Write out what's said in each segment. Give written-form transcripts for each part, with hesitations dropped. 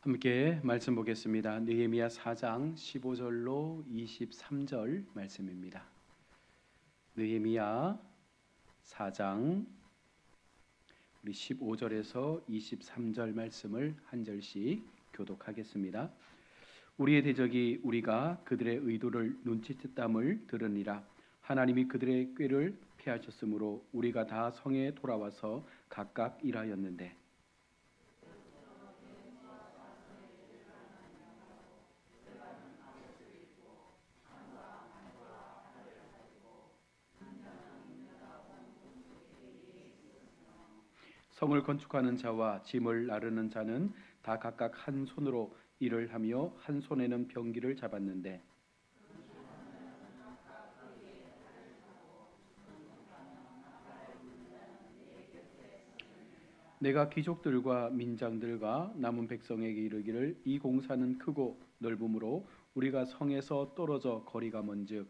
함께 말씀 보겠습니다. 느헤미야 4장 15절로 23절 말씀입니다. 느헤미야 4장 우리 15절에서 23절 말씀을 한 절씩 교독하겠습니다. 우리의 대적이 우리가 그들의 의도를 눈치챘담을 들으니라. 하나님이 그들의 꾀를 피하셨으므로 우리가 다 성에 돌아와서 각각 일하였는데 성을 건축하는 자와 짐을 나르는 자는 다 각각 한 손으로 일을 하며 한 손에는 병기를 잡았는데 내가 귀족들과 민장들과 남은 백성에게 이르기를 이 공사는 크고 넓음으로 우리가 성에서 떨어져 거리가 먼즉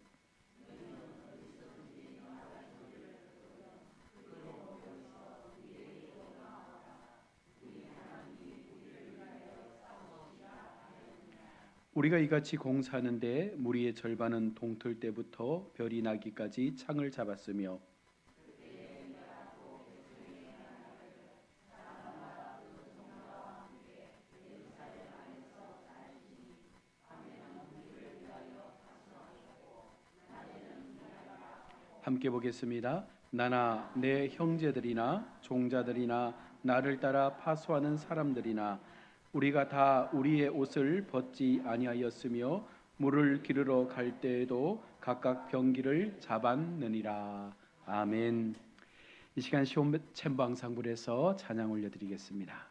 우리가 이같이 공사하는데 무리의 절반은 동틀 때부터 별이 나기까지 창을 잡았으며 함께 보겠습니다. 나나 내 형제들이나 종자들이나 나를 따라 파수하는 사람들이나 우리가 다 우리의 옷을 벗지 아니하였으며 물을 기르러 갈 때에도 각각 병기를 잡았느니라. 아멘. 이 시간 시온 챔방상불에서 찬양 올려드리겠습니다.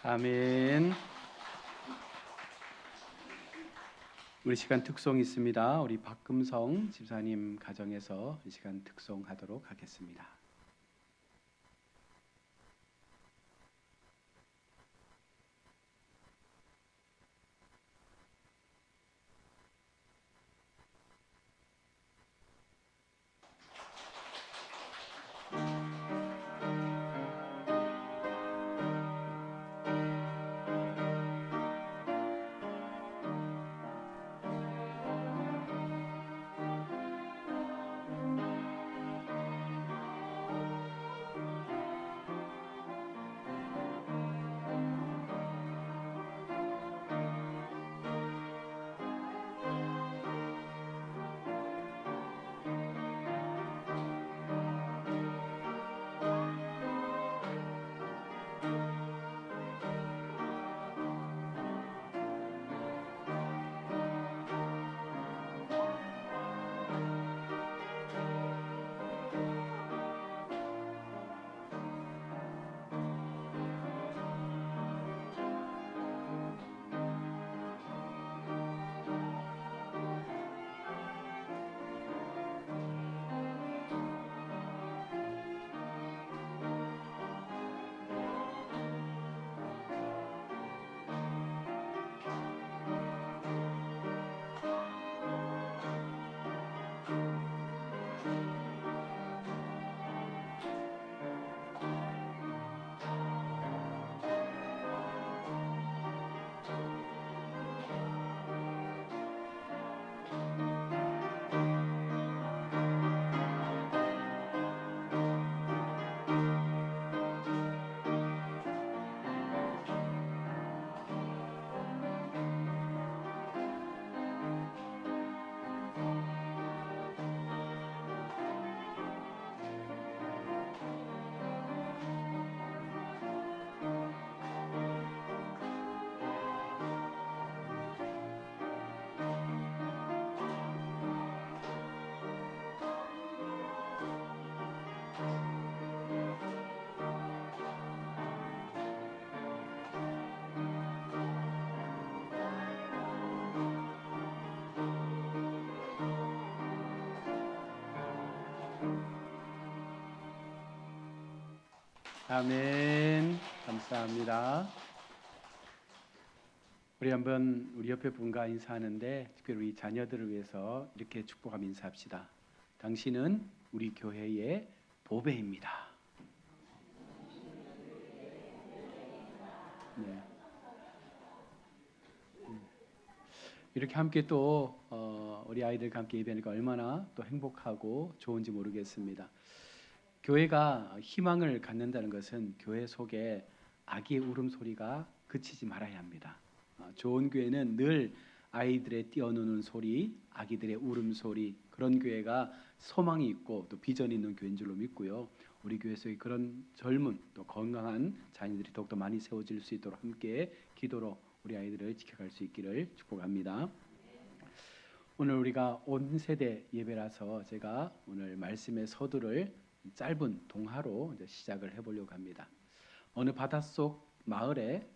아멘. 우리 시간 특송 있습니다. 우리 박금성 집사님 가정에서 이 시간 특송하도록 하겠습니다. 아멘. 감사합니다. 우리 한번 우리 옆에 분과 인사하는데 특별히 우리 자녀들을 위해서 이렇게 축복하며 인사합시다. 당신은 우리 교회의 보배입니다. 네. 이렇게 함께 또 우리 아이들과 함께 예배하니까 얼마나 또 행복하고 좋은지 모르겠습니다. 교회가 희망을 갖는다는 것은 교회 속에 아기의 울음소리가 그치지 말아야 합니다. 좋은 교회는 늘 아이들의 뛰어노는 소리, 아기들의 울음소리, 그런 교회가 소망이 있고 또 비전이 있는 교회인 줄로 믿고요. 우리 교회 속에 그런 젊은 또 건강한 자녀들이 더욱더 많이 세워질 수 있도록 함께 기도로 우리 아이들을 지켜갈 수 있기를 축복합니다. 오늘 우리가 온 세대 예배라서 제가 오늘 말씀의 서두를 짧은 동화로 이제 시작을 해보려고 합니다. 어느 바닷속 마을에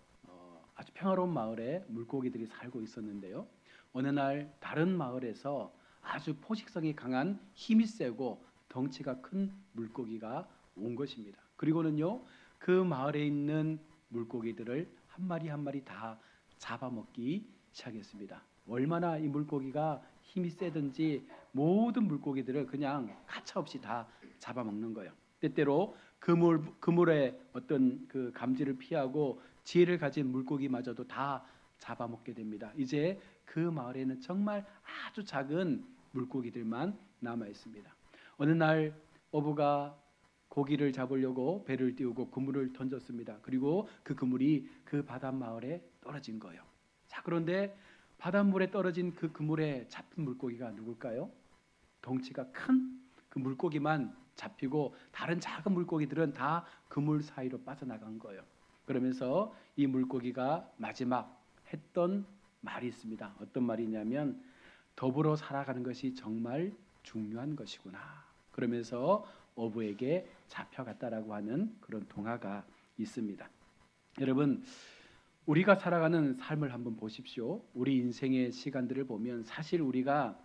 아주 평화로운 마을에 물고기들이 살고 있었는데요. 어느 날 다른 마을에서 아주 포식성이 강한 힘이 세고 덩치가 큰 물고기가 온 것입니다. 그리고는요, 그 마을에 있는 물고기들을 한 마리 한 마리 다 잡아먹기 시작했습니다. 얼마나 이 물고기가 힘이 세든지 모든 물고기들을 그냥 가차없이 다 잡아먹는 거예요. 때때로 그물의 어떤 그 감지를 피하고 지혜를 가진 물고기마저도 다 잡아먹게 됩니다. 이제 그 마을에는 정말 아주 작은 물고기들만 남아 있습니다. 어느 날 어부가 고기를 잡으려고 배를 띄우고 그물을 던졌습니다. 그리고 그 그물이 그 바닷마을에 떨어진 거예요. 자, 그런데 바닷물에 떨어진 그 그물에 잡힌 물고기가 누굴까요? 덩치가 큰 그 물고기만 잡히고 다른 작은 물고기들은 다 그물 사이로 빠져나간 거예요. 그러면서 이 물고기가 마지막 했던 말이 있습니다. 어떤 말이냐면 더불어 살아가는 것이 정말 중요한 것이구나. 그러면서 어부에게 잡혀갔다라고 하는 그런 동화가 있습니다. 여러분, 우리가 살아가는 삶을 한번 보십시오. 우리 인생의 시간들을 보면 사실 우리가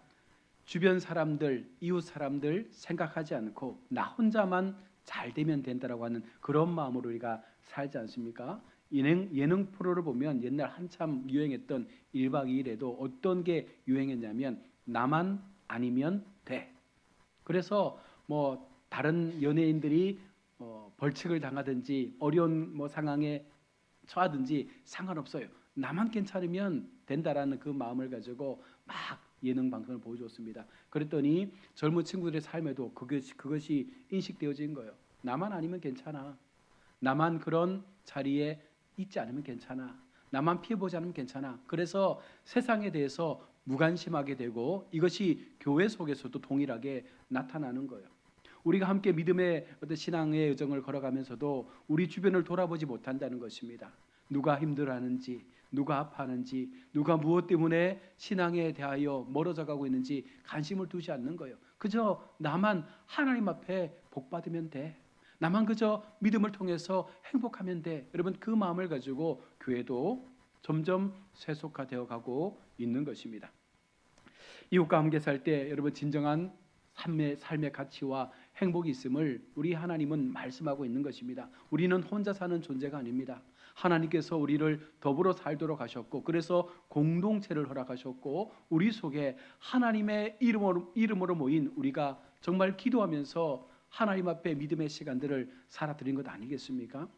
주변 사람들, 이웃 사람들 생각하지 않고 나 혼자만 잘 되면 된다라고 하는 그런 마음으로 우리가 살지 않습니까? 예능 프로를 보면 옛날 한참 유행했던 1박 2일에도 어떤 게 유행했냐면 나만 아니면 돼. 그래서 뭐 다른 연예인들이 벌칙을 당하든지 어려운 상황에 처하든지 상관없어요. 나만 괜찮으면 된다라는 그 마음을 가지고 막 예능 방송을 보여줬습니다. 그랬더니 젊은 친구들의 삶에도 그것이 인식되어진 거예요. 나만 아니면 괜찮아. 나만 그런 자리에 있지 않으면 괜찮아. 나만 피해보지 않으면 괜찮아. 그래서 세상에 대해서 무관심하게 되고 이것이 교회 속에서도 동일하게 나타나는 거예요. 우리가 함께 믿음의 어떤 신앙의 여정을 걸어가면서도 우리 주변을 돌아보지 못한다는 것입니다. 누가 힘들어하는지, 누가 아파하는지, 누가 무엇 때문에 신앙에 대하여 멀어져 가고 있는지 관심을 두지 않는 거예요. 그저 나만 하나님 앞에 복 받으면 돼. 나만 그저 믿음을 통해서 행복하면 돼. 여러분 그 마음을 가지고 교회도 점점 세속화되어 가고 있는 것입니다. 이웃과 함께 살 때 여러분 진정한 삶의 가치와 행복이 있음을 우리 하나님은 말씀하고 있는 것입니다. 우리는 혼자 사는 존재가 아닙니다. 하나님께서 우리를 더불어 살도록 하셨고 그래서 공동체를 허락하셨고 우리 속에 하나님의 이름으로 모인 우리가 정말 기도하면서 하나님 앞에 믿음의 시간들을 살아드린 것 아니겠습니까?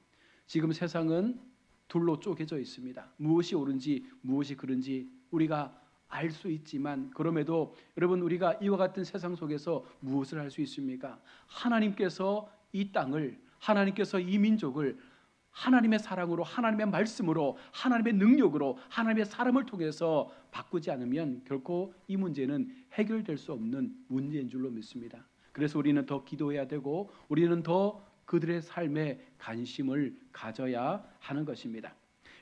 지금 세상은 둘로 쪼개져 있습니다. 무엇이 옳은지 무엇이 그른지 우리가 알 수 있지만 그럼에도 여러분 우리가 이와 같은 세상 속에서 무엇을 할 수 있습니까? 하나님께서 이 땅을 하나님께서 이 민족을 하나님의 사랑으로 하나님의 말씀으로 하나님의 능력으로 하나님의 사람을 통해서 바꾸지 않으면 결코 이 문제는 해결될 수 없는 문제인 줄로 믿습니다. 그래서 우리는 더 기도해야 되고 우리는 더 그들의 삶에 관심을 가져야 하는 것입니다.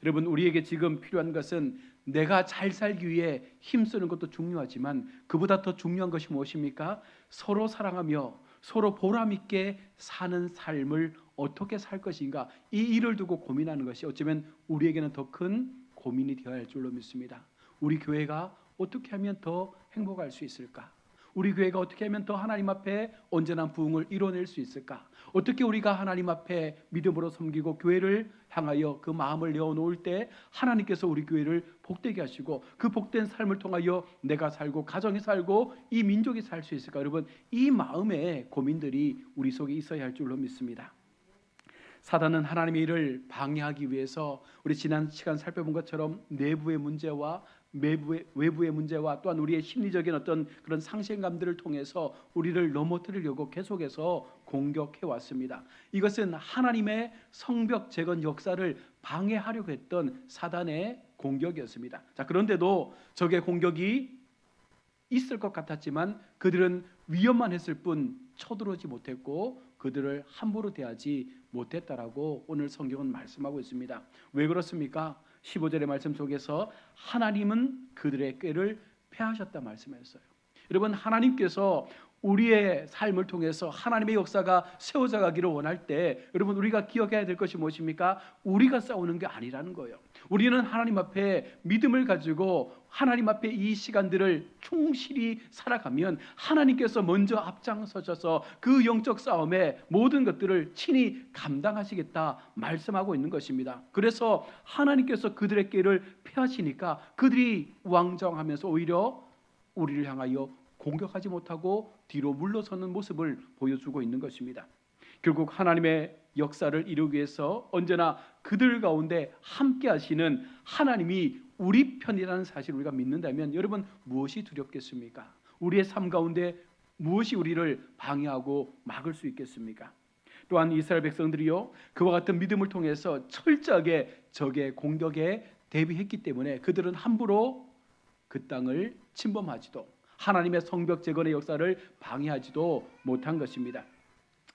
여러분 우리에게 지금 필요한 것은 내가 잘 살기 위해 힘쓰는 것도 중요하지만 그보다 더 중요한 것이 무엇입니까? 서로 사랑하며 서로 보람 있게 사는 삶을 어떻게 살 것인가 이 일을 두고 고민하는 것이 어쩌면 우리에게는 더 큰 고민이 되어야 할 줄로 믿습니다. 우리 교회가 어떻게 하면 더 행복할 수 있을까? 우리 교회가 어떻게 하면 더 하나님 앞에 온전한 부흥을 이뤄낼 수 있을까? 어떻게 우리가 하나님 앞에 믿음으로 섬기고 교회를 향하여 그 마음을 내어놓을 때 하나님께서 우리 교회를 복되게 하시고 그 복된 삶을 통하여 내가 살고 가정이 살고 이 민족이 살 수 있을까? 여러분 이 마음의 고민들이 우리 속에 있어야 할 줄로 믿습니다. 사단은 하나님의 일을 방해하기 위해서 우리 지난 시간 살펴본 것처럼 내부의 문제와 외부의 문제와 또한 우리의 심리적인 어떤 그런 상실감들을 통해서 우리를 넘어뜨리려고 계속해서 공격해 왔습니다. 이것은 하나님의 성벽 재건 역사를 방해하려고 했던 사단의 공격이었습니다. 자, 그런데도 적의 공격이 있을 것 같았지만 그들은 위험만 했을 뿐 쳐들어오지 못했고 그들을 함부로 대하지 못했다라고 오늘 성경은 말씀하고 있습니다. 왜 그렇습니까? 15절의 말씀 속에서 하나님은 그들의 꾀를 패하셨다 말씀했어요. 여러분 하나님께서 우리의 삶을 통해서 하나님의 역사가 세워져 가기를 원할 때 여러분 우리가 기억해야 될 것이 무엇입니까? 우리가 싸우는 게 아니라는 거예요. 우리는 하나님 앞에 믿음을 가지고 하나님 앞에 이 시간들을 충실히 살아가면 하나님께서 먼저 앞장서셔서 그 영적 싸움의 모든 것들을 친히 감당하시겠다 말씀하고 있는 것입니다. 그래서 하나님께서 그들의 꾀를 패하시니까 그들이 왕정하면서 오히려 우리를 향하여 공격하지 못하고 뒤로 물러서는 모습을 보여주고 있는 것입니다. 결국 하나님의 역사를 이루기 위해서 언제나 그들 가운데 함께 하시는 하나님이 우리 편이라는 사실을 우리가 믿는다면 여러분 무엇이 두렵겠습니까? 우리의 삶 가운데 무엇이 우리를 방해하고 막을 수 있겠습니까? 또한 이스라엘 백성들이요 그와 같은 믿음을 통해서 철저하게 적의 공격에 대비했기 때문에 그들은 함부로 그 땅을 침범하지도 하나님의 성벽 재건의 역사를 방해하지도 못한 것입니다.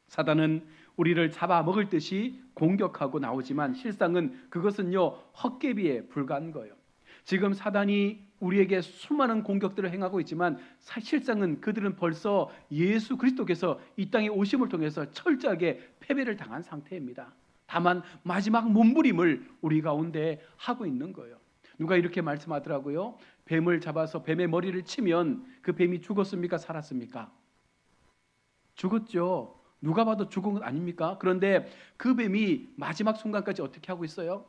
사단은 우리를 잡아먹을 듯이 공격하고 나오지만 실상은 그것은요 헛개비에 불과한 거예요. 지금 사단이 우리에게 수많은 공격들을 행하고 있지만 실상은 그들은 벌써 예수 그리스도께서 이 땅에 오심을 통해서 철저하게 패배를 당한 상태입니다. 다만 마지막 몸부림을 우리 가운데 하고 있는 거예요. 누가 이렇게 말씀하더라고요. 뱀을 잡아서 뱀의 머리를 치면 그 뱀이 죽었습니까? 살았습니까? 죽었죠. 누가 봐도 죽은 것 아닙니까? 그런데 그 뱀이 마지막 순간까지 어떻게 하고 있어요?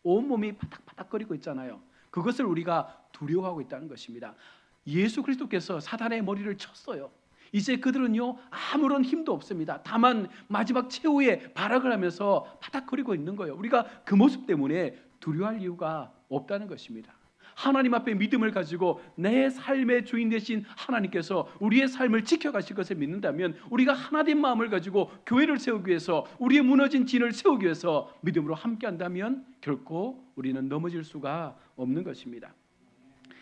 온몸이 바닥바닥거리고 있잖아요. 그것을 우리가 두려워하고 있다는 것입니다. 예수 그리스도께서 사단의 머리를 쳤어요. 이제 그들은요 아무런 힘도 없습니다. 다만 마지막 최후의 발악을 하면서 바닥거리고 있는 거예요. 우리가 그 모습 때문에 두려워할 이유가 없다는 것입니다. 하나님 앞에 믿음을 가지고 내 삶의 주인 되신 하나님께서 우리의 삶을 지켜가실 것을 믿는다면, 우리가 하나된 마음을 가지고 교회를 세우기 위해서, 우리의 무너진 진을 세우기 위해서 믿음으로 함께한다면 결코 우리는 넘어질 수가 없는 것입니다.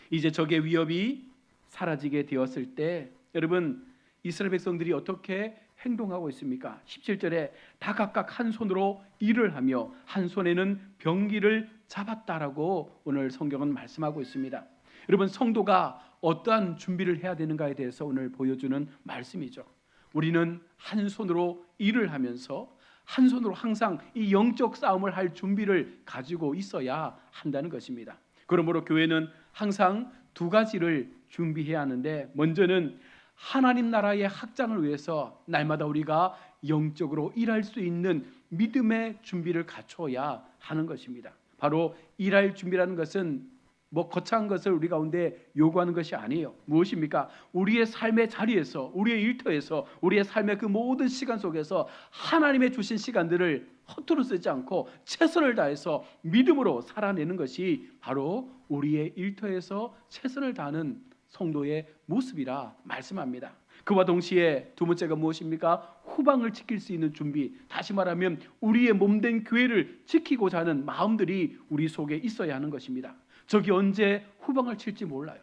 이제 적의 위협이 사라지게 되었을 때 여러분, 이스라엘 백성들이 어떻게 행동하고 있습니까? 17절에 다 각각 한 손으로 일을 하며 한 손에는 병기를 잡았다라고 오늘 성경은 말씀하고 있습니다. 여러분, 성도가 어떠한 준비를 해야 되는가에 대해서 오늘 보여주는 말씀이죠. 우리는 한 손으로 일을 하면서 한 손으로 항상 이 영적 싸움을 할 준비를 가지고 있어야 한다는 것입니다. 그러므로 교회는 항상 두 가지를 준비해야 하는데, 먼저는 하나님 나라의 확장을 위해서 날마다 우리가 영적으로 일할 수 있는 믿음의 준비를 갖춰야 하는 것입니다. 바로 일할 준비라는 것은 거창한 것을 우리 가운데 요구하는 것이 아니에요. 무엇입니까? 우리의 삶의 자리에서, 우리의 일터에서, 우리의 삶의 그 모든 시간 속에서 하나님의 주신 시간들을 허투루 쓰지 않고 최선을 다해서 믿음으로 살아내는 것이 바로 우리의 일터에서 최선을 다하는 성도의 모습이라 말씀합니다. 그와 동시에 두 번째가 무엇입니까? 후방을 지킬 수 있는 준비. 다시 말하면 우리의 몸된 교회를 지키고자 하는 마음들이 우리 속에 있어야 하는 것입니다. 적이 언제 후방을 칠지 몰라요.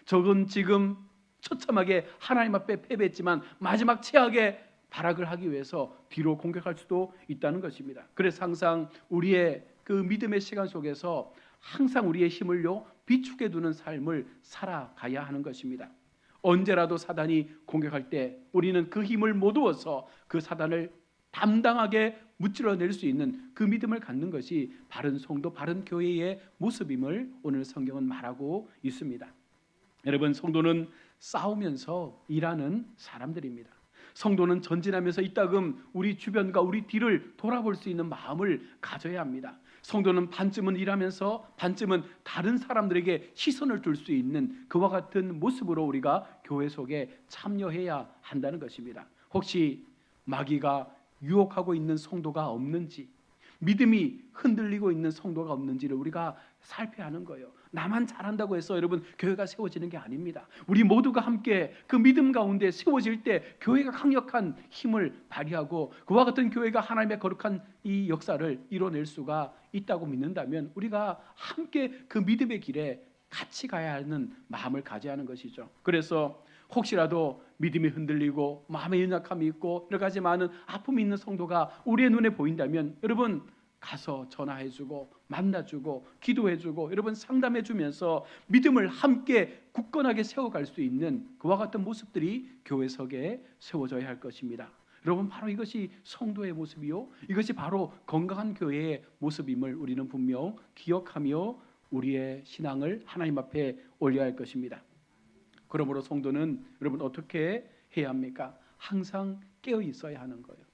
적은 지금 처참하게 하나님 앞에 패배했지만 마지막 최악의 발악을 하기 위해서 뒤로 공격할 수도 있다는 것입니다. 그래서 항상 우리의 그 믿음의 시간 속에서 항상 우리의 힘을요 비축해 두는 삶을 살아가야 하는 것입니다. 언제라도 사단이 공격할 때 우리는 그 힘을 모두어서 그 사단을 담당하게 무찔러낼 수 있는 그 믿음을 갖는 것이 바른 성도, 바른 교회의 모습임을 오늘 성경은 말하고 있습니다. 여러분, 성도는 싸우면서 일하는 사람들입니다. 성도는 전진하면서 이따금 우리 주변과 우리 뒤를 돌아볼 수 있는 마음을 가져야 합니다. 성도는 반쯤은 일하면서 반쯤은 다른 사람들에게 시선을 줄 수 있는 그와 같은 모습으로 우리가 교회 속에 참여해야 한다는 것입니다. 혹시 마귀가 유혹하고 있는 성도가 없는지, 믿음이 흔들리고 있는 성도가 없는지를 우리가 살펴야 하는 거예요. 나만 잘한다고 해서 여러분 교회가 세워지는 게 아닙니다. 우리 모두가 함께 그 믿음 가운데 세워질 때 교회가 강력한 힘을 발휘하고 그와 같은 교회가 하나님의 거룩한 이 역사를 이뤄낼 수가 있다고 믿는다면 우리가 함께 그 믿음의 길에 같이 가야 하는 마음을 가져야 하는 것이죠. 그래서 혹시라도 믿음이 흔들리고 마음의 연약함이 있고 여러 가지 많은 아픔이 있는 성도가 우리의 눈에 보인다면 여러분 가서 전화해주고 만나주고 기도해주고 여러분 상담해주면서 믿음을 함께 굳건하게 세워갈 수 있는 그와 같은 모습들이 교회 속에 세워져야 할 것입니다. 여러분, 바로 이것이 성도의 모습이요, 이것이 바로 건강한 교회의 모습임을 우리는 분명 기억하며 우리의 신앙을 하나님 앞에 올려야 할 것입니다. 그러므로 성도는 여러분 어떻게 해야 합니까? 항상 깨어 있어야 하는 거예요.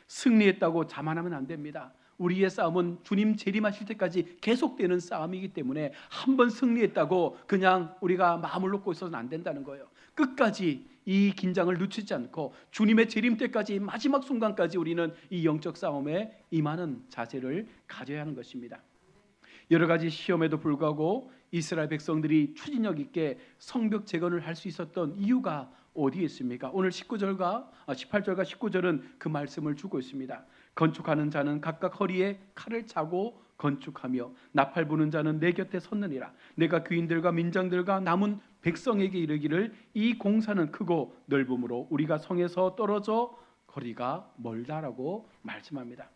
승리했다고 자만하면 안 됩니다. 우리의 싸움은 주님 재림하실 때까지 계속되는 싸움이기 때문에 한번 승리했다고 그냥 우리가 마음을 놓고 있어서는 안 된다는 거예요. 끝까지 이 긴장을 늦추지 않고 주님의 재림 때까지 마지막 순간까지 우리는 이 영적 싸움에 임하는 자세를 가져야 하는 것입니다. 여러 가지 시험에도 불구하고 이스라엘 백성들이 추진력 있게 성벽 재건을 할 수 있었던 이유가 어디에 있습니까? 오늘 18절과 19절은 그 말씀을 주고 있습니다. 건축하는 자는 각각 허리에 칼을 차고 건축하며 나팔 부는 자는 내 곁에 섰느니라. 내가 귀인들과 민장들과 남은 백성에게 이르기를 이 공사는 크고 넓음으로 우리가 성에서 떨어져 거리가 멀다라고 말씀합니다.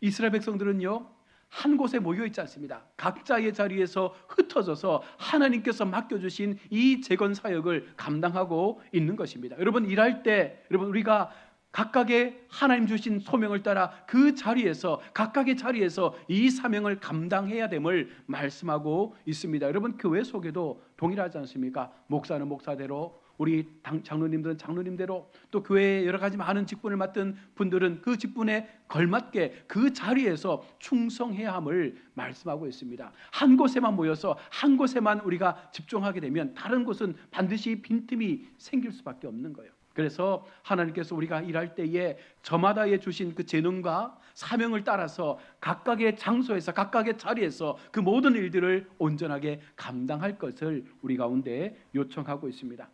이스라엘 백성들은요 한 곳에 모여 있지 않습니다. 각자의 자리에서 흩어져서 하나님께서 맡겨주신 이 재건 사역을 감당하고 있는 것입니다. 여러분, 일할 때 여러분 우리가 각각의 하나님 주신 소명을 따라 그 자리에서 각각의 자리에서 이 사명을 감당해야 됨을 말씀하고 있습니다. 여러분 교회 속에도 동일하지 않습니까? 목사는 목사대로, 우리 장로님들은 장로님대로, 또 교회에 여러 가지 많은 직분을 맡은 분들은 그 직분에 걸맞게 그 자리에서 충성해야 함을 말씀하고 있습니다. 한 곳에만 모여서 한 곳에만 우리가 집중하게 되면 다른 곳은 반드시 빈틈이 생길 수밖에 없는 거예요. 그래서 하나님께서 우리가 일할 때에 저마다에 주신 그 재능과 사명을 따라서 각각의 장소에서 각각의 자리에서 그 모든 일들을 온전하게 감당할 것을 우리 가운데 요청하고 있습니다.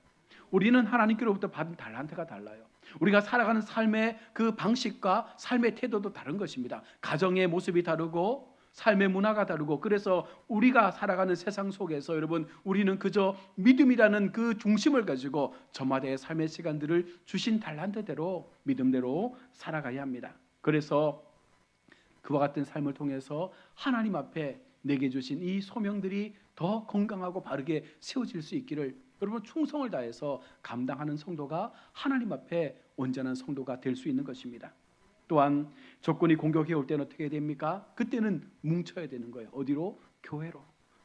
우리는 하나님께로부터 받은 달란트가 달라요. 우리가 살아가는 삶의 그 방식과 삶의 태도도 다른 것입니다. 가정의 모습이 다르고 삶의 문화가 다르고, 그래서 우리가 살아가는 세상 속에서 여러분 우리는 그저 믿음이라는 그 중심을 가지고 저마다의 삶의 시간들을 주신 달란트대로 믿음대로 살아가야 합니다. 그래서 그와 같은 삶을 통해서 하나님 앞에 내게 주신 이 소명들이 더 건강하고 바르게 세워질 수 있기를 여러분 충성을 다해서 감당하는 성도가 하나님 앞에 온전한 성도가 될 수 있는 것입니다. 또한 적군이 공격해 올 때는 어떻게 됩니까? 그때는 뭉쳐야 되는 거예요. 어디로? 교회로.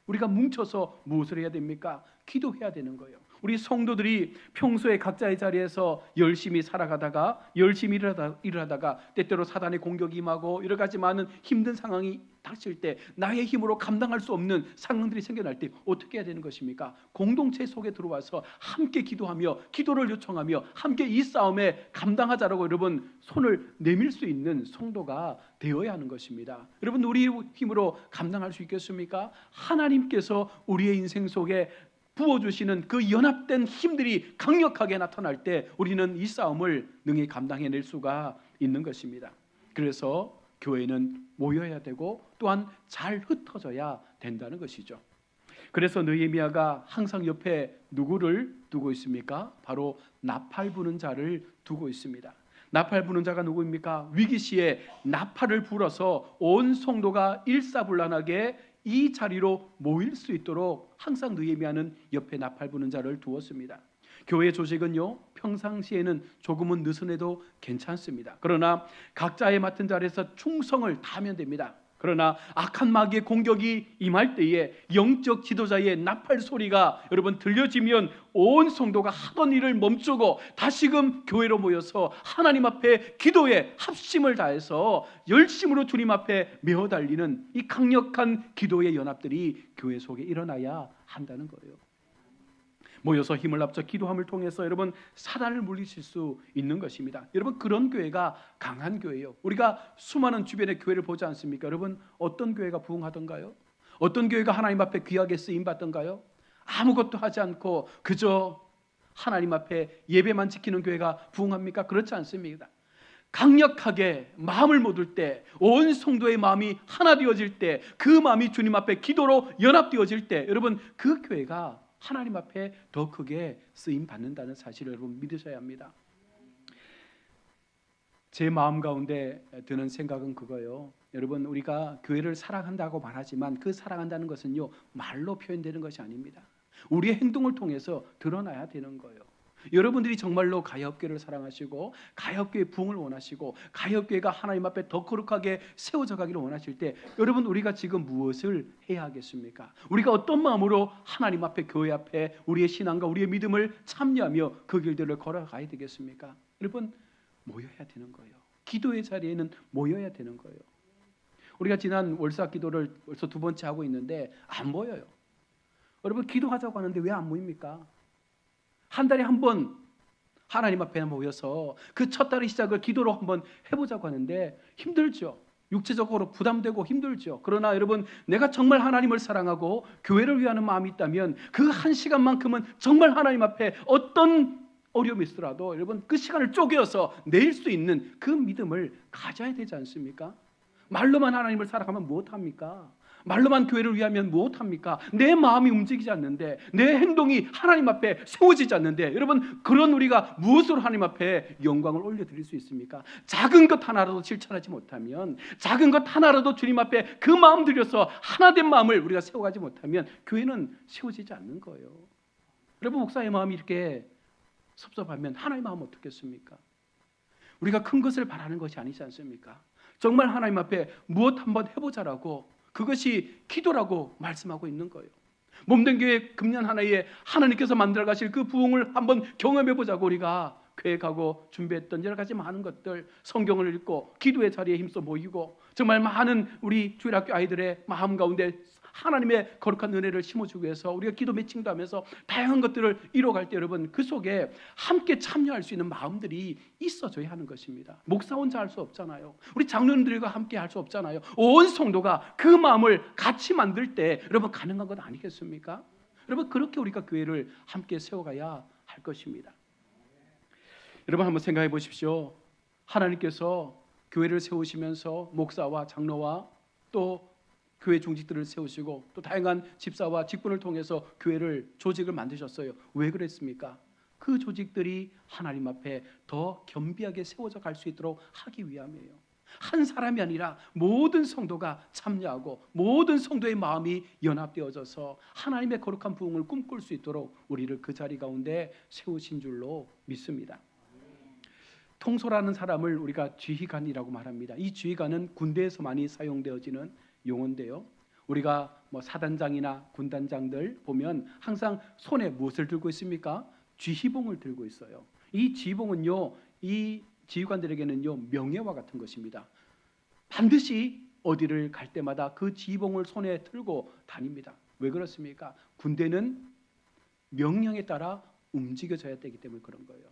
우리가 뭉쳐서 무엇을 해야 됩니까? 기도해야 되는 거예요. 우리 성도들이 평소에 각자의 자리에서 열심히 살아가다가 열심히 일하다가 때때로 사단의 공격이 임하고 여러 가지 많은 힘든 상황이 닥칠 때 나의 힘으로 감당할 수 없는 상황들이 생겨날 때 어떻게 해야 되는 것입니까? 공동체 속에 들어와서 함께 기도하며 기도를 요청하며 함께 이 싸움에 감당하자라고 여러분 손을 내밀 수 있는 성도가 되어야 하는 것입니다. 여러분 우리 힘으로 감당할 수 있겠습니까? 하나님께서 우리의 인생 속에 부어주시는 그 연합된 힘들이 강력하게 나타날 때 우리는 이 싸움을 능히 감당해낼 수가 있는 것입니다. 그래서 교회는 모여야 되고 또한 잘 흩어져야 된다는 것이죠. 그래서 느헤미야가 항상 옆에 누구를 두고 있습니까? 바로 나팔 부는 자를 두고 있습니다. 나팔 부는 자가 누구입니까? 위기시에 나팔을 불어서 온 성도가 일사불란하게 이 자리로 모일 수 있도록 항상 느헤미야는 옆에 나팔 부는 자를 두었습니다. 교회 조직은요 평상시에는 조금은 느슨해도 괜찮습니다. 그러나 각자의 맡은 자리에서 충성을 다하면 됩니다. 그러나 악한 마귀의 공격이 임할 때에 영적 지도자의 나팔 소리가 여러분 들려지면 온 성도가 하던 일을 멈추고 다시금 교회로 모여서 하나님 앞에 기도에 합심을 다해서 열심으로 주님 앞에 메어 달리는 이 강력한 기도의 연합들이 교회 속에 일어나야 한다는 거예요. 모여서 힘을 합쳐 기도함을 통해서 여러분 사단을 물리칠 수 있는 것입니다. 여러분 그런 교회가 강한 교회예요. 우리가 수많은 주변의 교회를 보지 않습니까? 여러분 어떤 교회가 부흥하던가요? 어떤 교회가 하나님 앞에 귀하게 쓰임 받던가요? 아무것도 하지 않고 그저 하나님 앞에 예배만 지키는 교회가 부흥합니까? 그렇지 않습니다. 강력하게 마음을 모을 때, 온 성도의 마음이 하나 되어질 때, 그 마음이 주님 앞에 기도로 연합되어질 때 여러분 그 교회가 하나님 앞에 더 크게 쓰임 받는다는 사실을 여러분 믿으셔야 합니다. 제 마음 가운데 드는 생각은 그거예요. 여러분 우리가 교회를 사랑한다고 말하지만 그 사랑한다는 것은요 말로 표현되는 것이 아닙니다. 우리의 행동을 통해서 드러나야 되는 거예요. 여러분들이 정말로 가야업교회를 사랑하시고 가야업교회의 부흥을 원하시고 가야업교회가 하나님 앞에 더 거룩하게 세워져 가기를 원하실 때 여러분 우리가 지금 무엇을 해야 하겠습니까? 우리가 어떤 마음으로 하나님 앞에 교회 앞에 우리의 신앙과 우리의 믿음을 참여하며 그 길들을 걸어가야 되겠습니까? 여러분 모여야 되는 거예요. 기도의 자리에는 모여야 되는 거예요. 우리가 지난 월사 기도를 벌써 2번째 하고 있는데 안 모여요. 여러분 기도하자고 하는데 왜 안 모입니까? 한 달에 한 번 하나님 앞에 모여서 그 첫 달의 시작을 기도로 한번 해보자고 하는데 힘들죠. 육체적으로 부담되고 힘들죠. 그러나 여러분 내가 정말 하나님을 사랑하고 교회를 위하는 마음이 있다면 그 한 시간만큼은 정말 하나님 앞에 어떤 어려움이 있더라도 여러분 그 시간을 쪼개어서 낼 수 있는 그 믿음을 가져야 되지 않습니까? 말로만 하나님을 사랑하면 무엇합니까? 말로만 교회를 위하면 무엇합니까? 내 마음이 움직이지 않는데 내 행동이 하나님 앞에 세워지지 않는데 여러분 그런 우리가 무엇으로 하나님 앞에 영광을 올려드릴 수 있습니까? 작은 것 하나라도 실천하지 못하면 작은 것 하나라도 주님 앞에 그 마음 들여서 하나된 마음을 우리가 세워가지 못하면 교회는 세워지지 않는 거예요. 여러분 목사의 마음이 이렇게 섭섭하면 하나님의 마음 어떻겠습니까? 우리가 큰 것을 바라는 것이 아니지 않습니까? 정말 하나님 앞에 무엇 한번 해보자라고, 그것이 기도라고 말씀하고 있는 거예요. 몸된 교회 금년 하나에 하나님께서 만들어 가실 그 부흥을 한번 경험해 보자고 우리가 계획하고 준비했던 여러 가지 많은 것들, 성경을 읽고 기도의 자리에 힘써 모이고, 정말 많은 우리 주일학교 아이들의 마음 가운데 하나님의 거룩한 은혜를 심어주기 위해서 우리가 기도 매칭도 하면서 다양한 것들을 이뤄갈 때, 여러분 그 속에 함께 참여할 수 있는 마음들이 있어져야 하는 것입니다. 목사 혼자 할 수 없잖아요. 우리 장로님들과 함께 할 수 없잖아요. 온 성도가 그 마음을 같이 만들 때 여러분 가능한 것 아니겠습니까? 여러분 그렇게 우리가 교회를 함께 세워가야 할 것입니다. 여러분 한번 생각해 보십시오. 하나님께서 교회를 세우시면서 목사와 장로와 또 교회 중직들을 세우시고 또 다양한 집사와 직분을 통해서 교회를, 조직을 만드셨어요. 왜 그랬습니까? 그 조직들이 하나님 앞에 더 겸비하게 세워져 갈 수 있도록 하기 위함이에요. 한 사람이 아니라 모든 성도가 참여하고 모든 성도의 마음이 연합되어져서 하나님의 거룩한 부흥을 꿈꿀 수 있도록 우리를 그 자리 가운데 세우신 줄로 믿습니다. 통솔하는 사람을 우리가 지휘관이라고 말합니다. 이 지휘관은 군대에서 많이 사용되어지는 용어인데요, 우리가 사단장이나 군단장들 보면 항상 손에 무엇을 들고 있습니까? 지휘봉을 들고 있어요. 이 지휘봉은요, 이 지휘관들에게는요 명예와 같은 것입니다. 반드시 어디를 갈 때마다 그 지휘봉을 손에 들고 다닙니다. 왜 그렇습니까? 군대는 명령에 따라 움직여져야 되기 때문에 그런 거예요.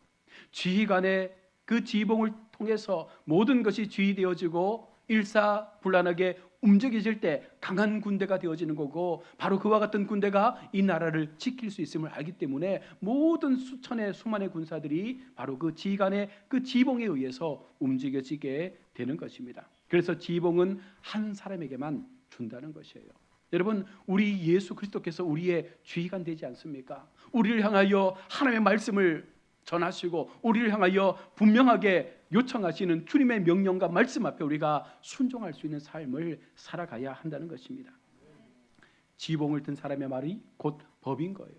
지휘관의 그 지휘봉을 통해서 모든 것이 지휘되어지고 일사불란하게 움직여질 때 강한 군대가 되어지는 거고, 바로 그와 같은 군대가 이 나라를 지킬 수 있음을 알기 때문에 모든 수천의 수만의 군사들이 바로 그 지휘관의 그 지휘봉에 의해서 움직여지게 되는 것입니다. 그래서 지휘봉은 한 사람에게만 준다는 것이에요. 여러분 우리 예수 그리스도께서 우리의 지휘관 되지 않습니까? 우리를 향하여 하나님의 말씀을 전하시고 우리를 향하여 분명하게 요청하시는 주님의 명령과 말씀 앞에 우리가 순종할 수 있는 삶을 살아가야 한다는 것입니다. 지휘봉을 든 사람의 말이 곧 법인 거예요.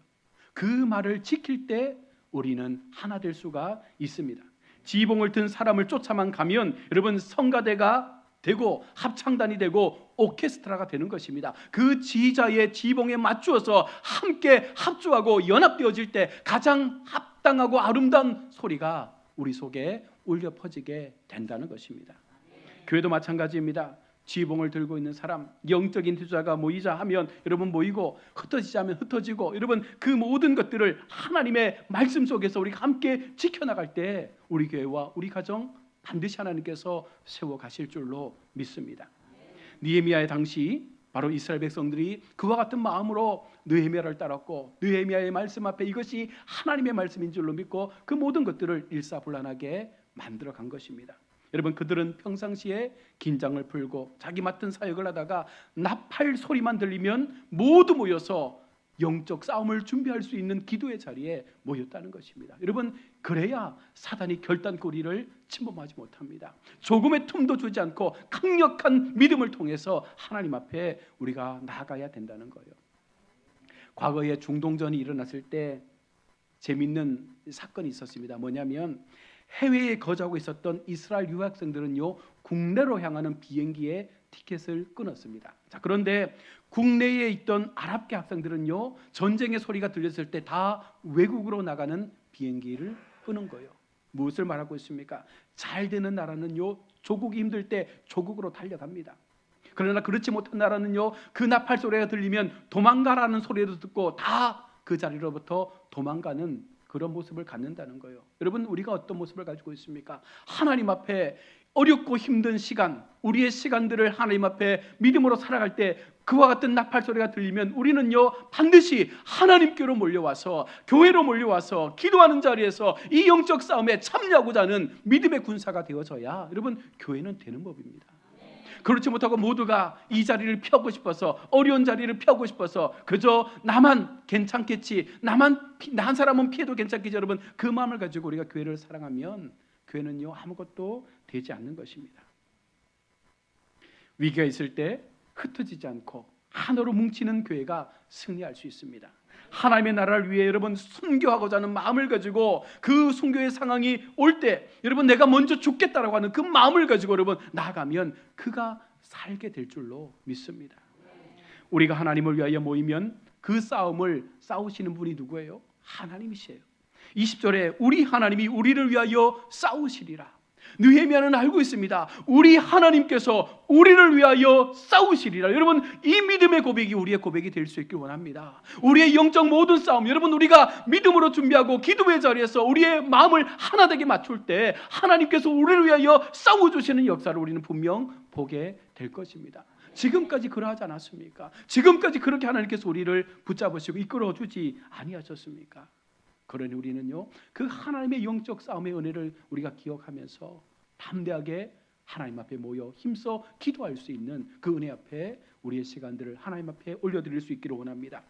그 말을 지킬 때 우리는 하나 될 수가 있습니다. 지휘봉을 든 사람을 쫓아만 가면 여러분 성가대가 되고 합창단이 되고 오케스트라가 되는 것입니다. 그 지휘자의 지휘봉에 맞추어서 함께 합주하고 연합되어질 때 가장 합당하고 아름다운 소리가 우리 속에 울려 퍼지게 된다는 것입니다. 교회도 마찬가지입니다. 지휘봉을 들고 있는 사람, 영적인 지도자가 모이자 하면 여러분 모이고, 흩어지자 하면 흩어지고, 여러분 그 모든 것들을 하나님의 말씀 속에서 우리가 함께 지켜나갈 때 우리 교회와 우리 가정 반드시 하나님께서 세워 가실 줄로 믿습니다. 느헤미야의 당시 바로 이스라엘 백성들이 그와 같은 마음으로 느헤미야를 따랐고, 느헤미야의 말씀 앞에 이것이 하나님의 말씀인 줄로 믿고 그 모든 것들을 일사불란하게 만들어 간 것입니다. 여러분 그들은 평상시에 긴장을 풀고 자기 맡은 사역을 하다가 나팔 소리만 들리면 모두 모여서 영적 싸움을 준비할 수 있는 기도의 자리에 모였다는 것입니다. 여러분 그래야 사단이 결단코리를 침범하지 못합니다. 조금의 틈도 주지 않고 강력한 믿음을 통해서 하나님 앞에 우리가 나아가야 된다는 거예요. 과거에 중동전이 일어났을 때 재밌는 사건이 있었습니다. 뭐냐면 해외에 거주하고 있었던 이스라엘 유학생들은요 국내로 향하는 비행기에 티켓을 끊었습니다. 자, 그런데 국내에 있던 아랍계 학생들은요 전쟁의 소리가 들렸을 때 다 외국으로 나가는 비행기를 끊은 거예요. 무엇을 말하고 있습니까? 잘 되는 나라는요 조국이 힘들 때 조국으로 달려갑니다. 그러나 그렇지 못한 나라는요 그 나팔 소리가 들리면 도망가라는 소리를 듣고 다 그 자리로부터 도망가는 그런 모습을 갖는다는 거예요. 여러분 우리가 어떤 모습을 가지고 있습니까? 하나님 앞에 어렵고 힘든 시간, 우리의 시간들을 하나님 앞에 믿음으로 살아갈 때 그와 같은 나팔 소리가 들리면 우리는요 반드시 하나님께로 몰려와서, 교회로 몰려와서 기도하는 자리에서 이 영적 싸움에 참여하고자 하는 믿음의 군사가 되어져야 여러분 교회는 되는 법입니다. 그렇지 못하고 모두가 이 자리를 피하고 싶어서, 어려운 자리를 피하고 싶어서 그저 나만 괜찮겠지, 나 한 사람은 피해도 괜찮겠지, 여러분 그 마음을 가지고 우리가 교회를 사랑하면 교회는요 아무것도 되지 않는 것입니다. 위기가 있을 때 흩어지지 않고 하나로 뭉치는 교회가 승리할 수 있습니다. 하나님의 나라를 위해 여러분 순교하고자 하는 마음을 가지고 그 순교의 상황이 올 때 여러분 내가 먼저 죽겠다라고 하는 그 마음을 가지고 여러분 나아가면 그가 살게 될 줄로 믿습니다. 우리가 하나님을 위하여 모이면 그 싸움을 싸우시는 분이 누구예요? 하나님이시에요. 20절에 우리 하나님이 우리를 위하여 싸우시리라. 느헤미야는 알고 있습니다. 우리 하나님께서 우리를 위하여 싸우시리라. 여러분 이 믿음의 고백이 우리의 고백이 될 수 있길 원합니다. 우리의 영적 모든 싸움, 여러분 우리가 믿음으로 준비하고 기도의 자리에서 우리의 마음을 하나되게 맞출 때 하나님께서 우리를 위하여 싸워주시는 역사를 우리는 분명 보게 될 것입니다. 지금까지 그러하지 않았습니까? 지금까지 그렇게 하나님께서 우리를 붙잡으시고 이끌어주지 아니하셨습니까? 그러니 우리는요 그 하나님의 영적 싸움의 은혜를 우리가 기억하면서 담대하게 하나님 앞에 모여 힘써 기도할 수 있는 그 은혜 앞에 우리의 시간들을 하나님 앞에 올려드릴 수 있기를 원합니다.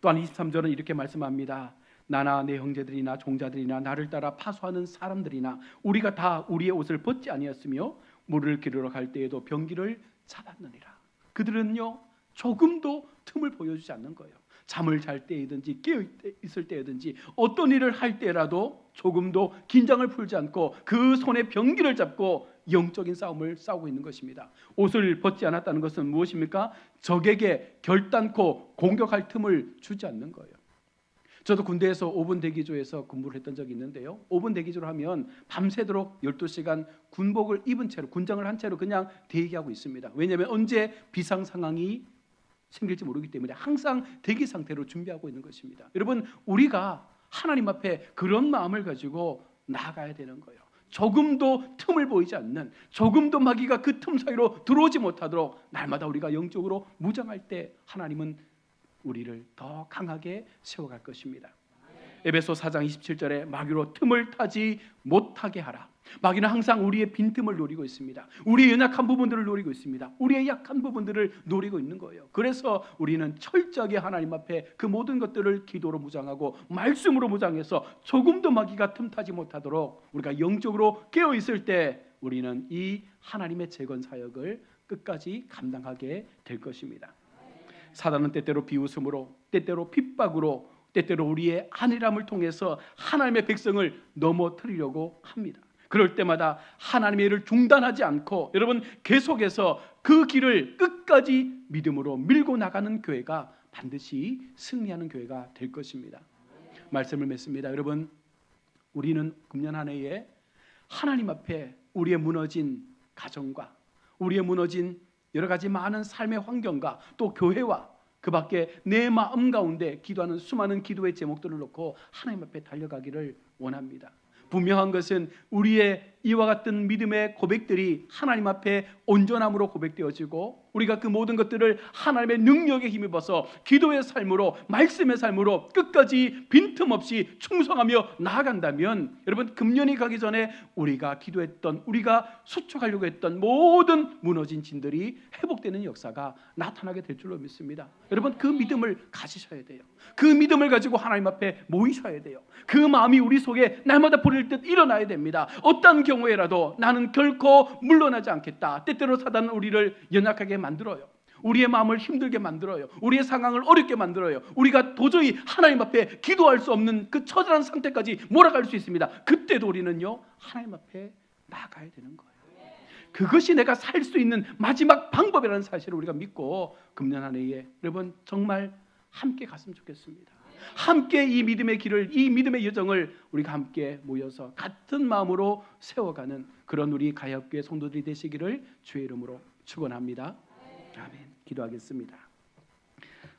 또한 23절은 이렇게 말씀합니다. 나나 내 형제들이나 종자들이나 나를 따라 파수하는 사람들이나 우리가 다 우리의 옷을 벗지 아니었으며 물을 기르러 갈 때에도 병기를 잡았느니라. 그들은요 조금도 틈을 보여주지 않는 거예요. 잠을 잘 때이든지 깨어 있을 때이든지 어떤 일을 할 때라도 조금도 긴장을 풀지 않고 그 손에 병기를 잡고 영적인 싸움을 싸우고 있는 것입니다. 옷을 벗지 않았다는 것은 무엇입니까? 적에게 결단코 공격할 틈을 주지 않는 거예요. 저도 군대에서 5분 대기조에서 근무를 했던 적이 있는데요. 5분 대기조를 하면 밤새도록 12시간 군복을 입은 채로 군장을 한 채로 그냥 대기하고 있습니다. 왜냐하면 언제 비상 상황이 생길지 모르기 때문에 항상 대기 상태로 준비하고 있는 것입니다. 여러분 우리가 하나님 앞에 그런 마음을 가지고 나아가야 되는 거예요. 조금도 틈을 보이지 않는, 조금도 마귀가 그 틈 사이로 들어오지 못하도록 날마다 우리가 영적으로 무장할 때 하나님은 우리를 더 강하게 세워갈 것입니다. 에베소 4장 27절에 마귀로 틈을 타지 못하게 하라. 마귀는 항상 우리의 빈틈을 노리고 있습니다. 우리의 연약한 부분들을 노리고 있습니다. 우리의 약한 부분들을 노리고 있는 거예요. 그래서 우리는 철저하게 하나님 앞에 그 모든 것들을 기도로 무장하고 말씀으로 무장해서 조금도 마귀가 틈타지 못하도록 우리가 영적으로 깨어있을 때 우리는 이 하나님의 재건 사역을 끝까지 감당하게 될 것입니다. 사단은 때때로 비웃음으로, 때때로 핍박으로, 때때로 우리의 안일함을 통해서 하나님의 백성을 넘어뜨리려고 합니다. 그럴 때마다 하나님의 일을 중단하지 않고 여러분 계속해서 그 길을 끝까지 믿음으로 밀고 나가는 교회가 반드시 승리하는 교회가 될 것입니다. 말씀을 맺습니다. 여러분 우리는 금년 한 해에 하나님 앞에 우리의 무너진 가정과 우리의 무너진 여러 가지 많은 삶의 환경과 또 교회와 그 밖에 내 마음 가운데 기도하는 수많은 기도의 제목들을 놓고 하나님 앞에 달려가기를 원합니다. 분명한 것은 우리의 이와 같은 믿음의 고백들이 하나님 앞에 온전함으로 고백되어지고 우리가 그 모든 것들을 하나님의 능력에 힘입어서 기도의 삶으로 말씀의 삶으로 끝까지 빈틈없이 충성하며 나아간다면 여러분 금년이 가기 전에 우리가 기도했던 우리가 수축하려고 했던 모든 무너진 진들이 회복되는 역사가 나타나게 될 줄로 믿습니다. 여러분 그 믿음을 가지셔야 돼요. 그 믿음을 가지고 하나님 앞에 모이셔야 돼요. 그 마음이 우리 속에 날마다 불일 듯 일어나야 됩니다. 어떤 경우에라도 나는 결코 물러나지 않겠다. 때때로 사단은 우리를 연약하게 만들어요. 우리의 마음을 힘들게 만들어요. 우리의 상황을 어렵게 만들어요. 우리가 도저히 하나님 앞에 기도할 수 없는 그 처절한 상태까지 몰아갈 수 있습니다. 그때도 우리는요 하나님 앞에 나가야 되는 거예요. 그것이 내가 살 수 있는 마지막 방법이라는 사실을 우리가 믿고 금년 한 해에 여러분 정말 함께 갔으면 좋겠습니다. 함께 이 믿음의 길을, 이 믿음의 여정을 우리가 함께 모여서 같은 마음으로 세워가는 그런 우리 가야교회 성도들이 되시기를 주의 이름으로 축원합니다. 아멘. 기도하겠습니다.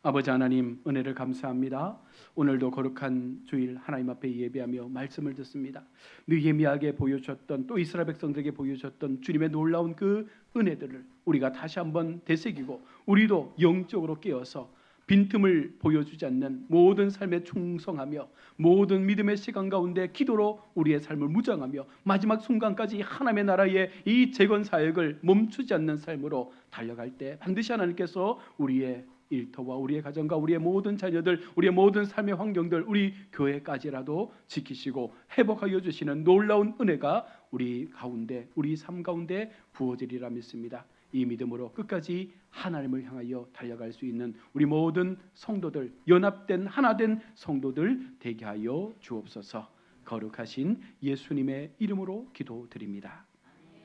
아버지 하나님 은혜를 감사합니다. 오늘도 거룩한 주일 하나님 앞에 예배하며 말씀을 듣습니다. 느헤미야에게 보여주셨던 또 이스라엘 백성들에게 보여주셨던 주님의 놀라운 그 은혜들을 우리가 다시 한번 되새기고 우리도 영적으로 깨어서 빈틈을 보여주지 않는 모든 삶에 충성하며 모든 믿음의 시간 가운데 기도로 우리의 삶을 무장하며 마지막 순간까지 하나님의 나라의 이 재건 사역을 멈추지 않는 삶으로 달려갈 때 반드시 하나님께서 우리의 일터와 우리의 가정과 우리의 모든 자녀들, 우리의 모든 삶의 환경들, 우리 교회까지라도 지키시고 회복하여 주시는 놀라운 은혜가 우리 가운데, 우리 삶 가운데 부어지리라 믿습니다. 이 믿음으로 끝까지 하나님을 향하여 달려갈 수 있는 우리 모든 성도들, 연합된 하나된 성도들 되게 하여 주옵소서. 거룩하신 예수님의 이름으로 기도드립니다.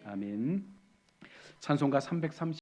아멘. 찬송가 330